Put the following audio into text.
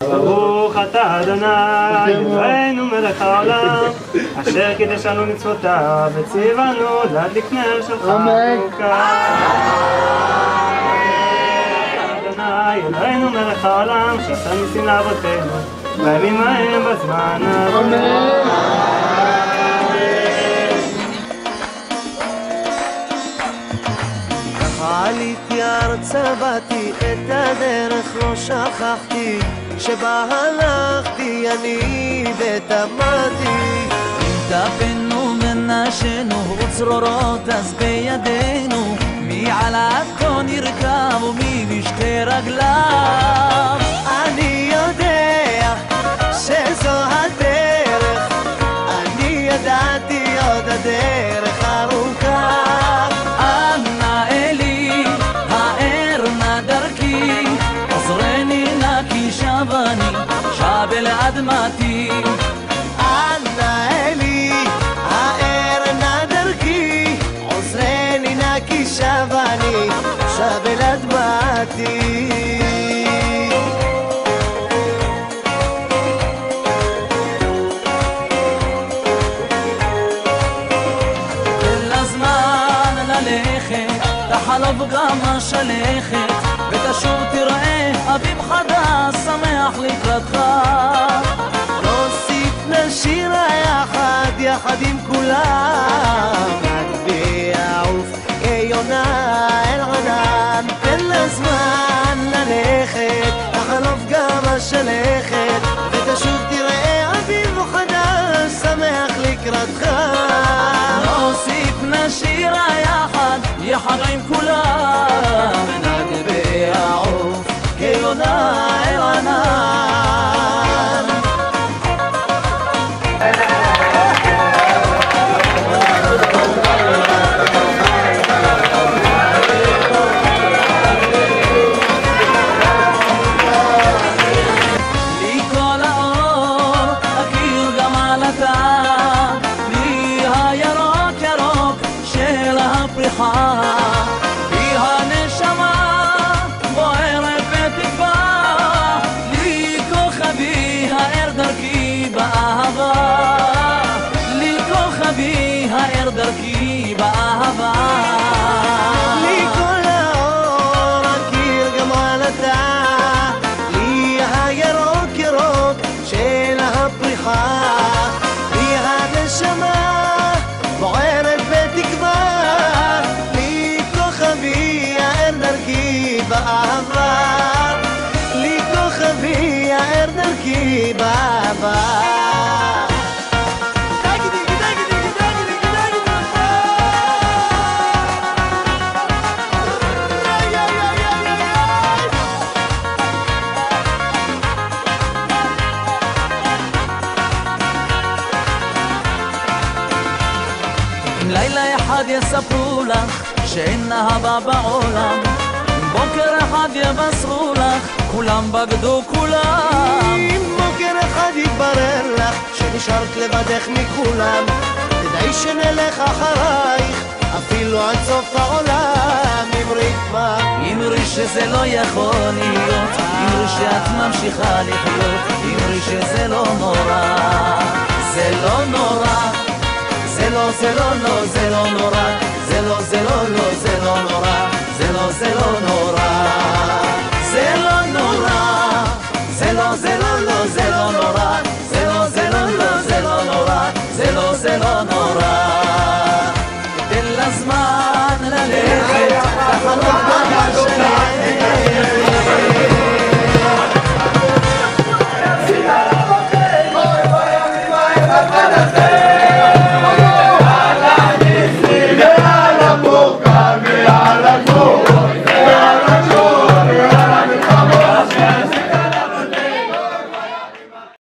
ברוך אתה אדוני, אלוהינו מלך העולם, אשר קידש לנו מצוותיו וציוונו להדליק נר של חנוכה. אדוני, אלוהינו מלך העולם, שעשה ניסים לאבותינו, בימים ההם בזמן הזה. עליתי ארצה, באתי את הדרך לא שכחתי, שבה הלכתי אני ותמדתי. אם טפנו ונשנו וצרורות אז בידינו, מי על הכל ירכב ומי בשתי רגליו. אני יודע שזו הדרך, אני ידעתי עוד הדרך ארוכה. שב אל אדמתי, אנא אלי, האר נא דרכי, עוזרני נא כי שב אני, שב אל אדמתי. תן לזמן ללכת, תחלוף גם השלכת, ותשוב תראה אביב חדש שמח לקראתך. נוסיף נשיר יחד, יחד עם כולם, נגביה עוף כיונה אל ענן. תן לזמן ללכת, תחלוף גם השלכת, ותשוב תראה אביב חדש שמח לקראתך. נוסיף נשיר יחד, יחד עם כולם, נגביה עוף כיונה אל ענן. לי כל האור, הכיר גם על אתה, לי הירוק ירוק של הפריחה, לי הנשמה בוערת בתקווה, לי כוכבי האר דרכי באהבה, לי כוכבי האר דרכי באהבה. לי כל האור, הכיר גם על אתה, לי הירוק ירוק של הפריחה, לי הנשמה בוערת בתקווה, לי כוכבי האר דרכי באהבה, לי כוכבי האר דרכי באהבה. אם לילה אחד יספרו לך שאין אהבה בעולם, אם בוקר אחד יבשרו לך כולם בגדו כולם, אם בוקר אחד יתברר לך שנשארת לבדך מכולם, תדעי שנלך אחרייך אפילו עד סוף העולם. אמרי כבר, אמרי שזה לא יכול להיות, אמרי שאת ממשיכה לחיות, אמרי שזה לא נורא, זה לא נורא, זה לא, זה לא, לא, זה לא נורא, זה לא, זה לא, לא, זה לא נורא, זה לא, זה לא נורא, זה לא נורא, זה לא, זה לא, לא, זה לא נורא, זה לא, זה לא, לא, זה לא נורא, זה לא, זה לא נורא. תן לזמן ללכת, תחלוק גם השלכת,